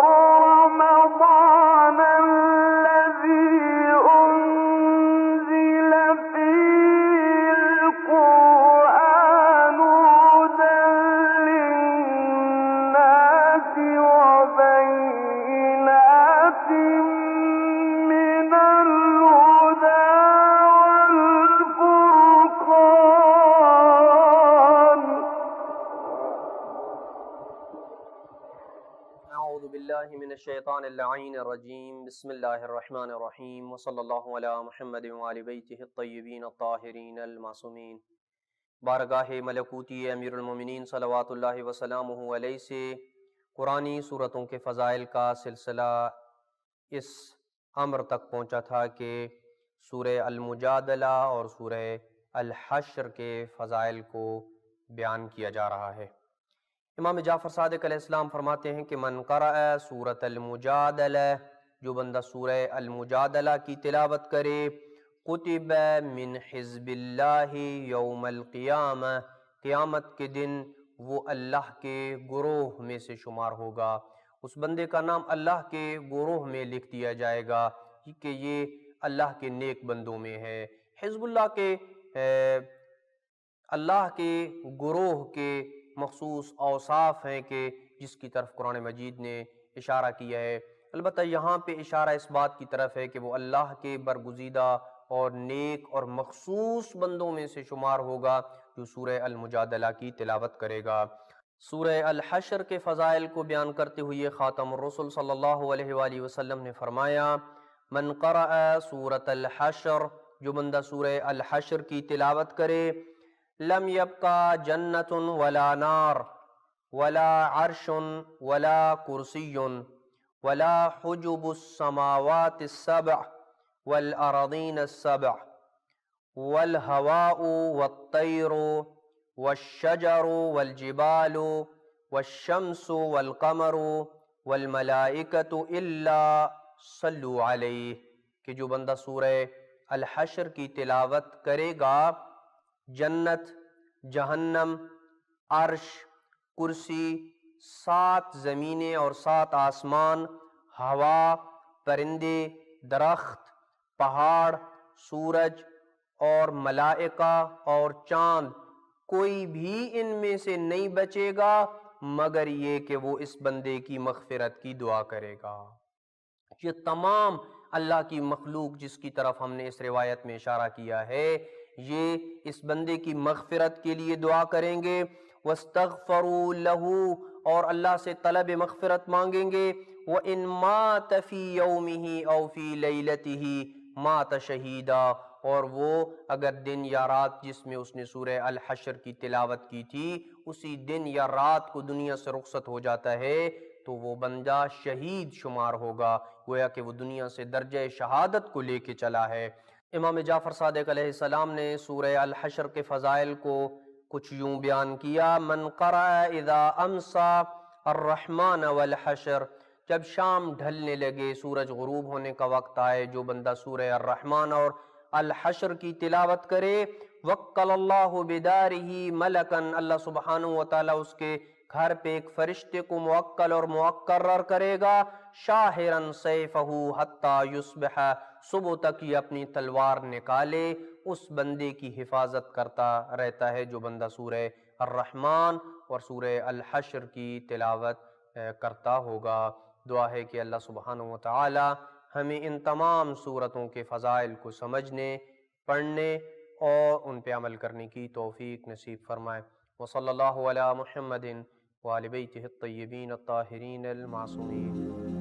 رمضان الذي أنزل فيه القرآن هدى للناس وبينات من الهدى والفرقان. اعوذ باللہ من الشیطان اللعین الرجیم. بسم اللہ الرحمن الرحیم. وصلی اللہ علی محمد وآل بیتہ الطیبین الطاہرین المعصومین. بارگاہ ملکوتی امیر المومنین صلوات اللہ وسلامہ علیہ سے قرآنی صورتوں کے فضائل کا سلسلہ اس امر تک پہنچا تھا کہ سورہ المجادلہ اور سورہ الحشر کے فضائل کو بیان کیا جا رہا ہے. امام جعفر صادق علیہ السلام فرماتے ہیں کہ من قرأ سورۃ المجادلہ، جو بندہ سورہ المجادلہ کی تلاوت کرے، کتب من حزب اللہ یوم القیامہ، قیامت کے دن وہ اللہ کے گروہ میں سے شمار ہوگا. اس بندے کا نام اللہ کے گروہ میں لکھ دیا جائے گا کہ یہ اللہ کے نیک بندوں میں ہے. حزب اللہ کے اللہ کے گروہ کے مخصوص اوصاف ہیں کہ جس کی طرف قرآن مجید نے اشارہ کیا ہے. البتہ یہاں پہ اشارہ اس بات کی طرف ہے کہ وہ اللہ کے برگزیدہ اور نیک اور مخصوص بندوں میں سے شمار ہوگا جو سورہ المجادلہ کی تلاوت کرے گا. سورہ الحشر کے فضائل کو بیان کرتے ہوئے خاتم الرسل صلی اللہ علیہ وآلہ وسلم نے فرمایا: من قرأ سورۃ الحشر، جو بندہ سورہ الحشر کی تلاوت کرے، لم یبقى جنت ولا نار ولا عرش ولا کرسی ولا حجب السماوات السبع والارضین السبع والہواء والطیر والشجر والجبال والشمس والقمر والملائکۃ الا صلوا علیہ، کہ جو بندہ سورہ الحشر کی تلاوت کرے گا، جنت، جہنم، عرش، کرسی، 7 زمینیں اور 7 آسمان، ہوا، پرندے، درخت، پہاڑ، سورج اور ملائکہ اور چاند، کوئی بھی ان میں سے نہیں بچے گا مگر یہ کہ وہ اس بندے کی مغفرت کی دعا کرے گا. یہ تمام اللہ کی مخلوق جس کی طرف ہم نے اس روایت میں اشارہ کیا ہے، یہ اس بندے کی مغفرت کے لیے دعا کریں گے. وَاسْتَغْفَرُوا لَهُ، اور اللہ سے طلب مغفرت مانگیں گے. وَإِن مَاتَ فِي يَوْمِهِ أَوْ فِي لَيْلَتِهِ مَاتَ شَهِيدًا، اور وہ اگر دن یا رات جس میں اس نے سورہ الحشر کی تلاوت کی تھی اسی دن یا رات کو دنیا سے رخصت ہو جاتا ہے تو وہ بندہ شہید شمار ہوگا، گویا کہ وہ دنیا سے درجہ شہادت کو لے کے چلا ہے. امام جعفر صادق علیہ السلام نے سورہ الحشر کے فضائل کو کچھ یوں بیان کیا: من قرأ اذا امسا الرحمن والحشر، جب شام ڈھلنے لگے، سورج غروب ہونے کا وقت آئے، جو بندہ سورہ الرحمن اور الحشر کی تلاوت کرے، وکل اللہ بدارہ ملکن، اللہ سبحانہ وتعالی اس کے گھر پہ ایک فرشتے کو موکل اور مقرر کرے گا. شاہرن سیفہ حتی یصبح، صبح تک یہ اپنی تلوار نکالے، اس بندے کی حفاظت کرتا رہتا ہے جو بندہ سورہ الرحمن اور سورہ الحشر کی تلاوت کرتا ہوگا. دعا ہے کہ اللہ سبحانہ وتعالی ہمیں ان تمام صورتوں کے فضائل کو سمجھنے، پڑھنے اور ان پہ عمل کرنے کی توفیق نصیب فرمائے. وصلی اللہ علی محمد وآل بیتہ الطیبین الطاہرین المعصومین.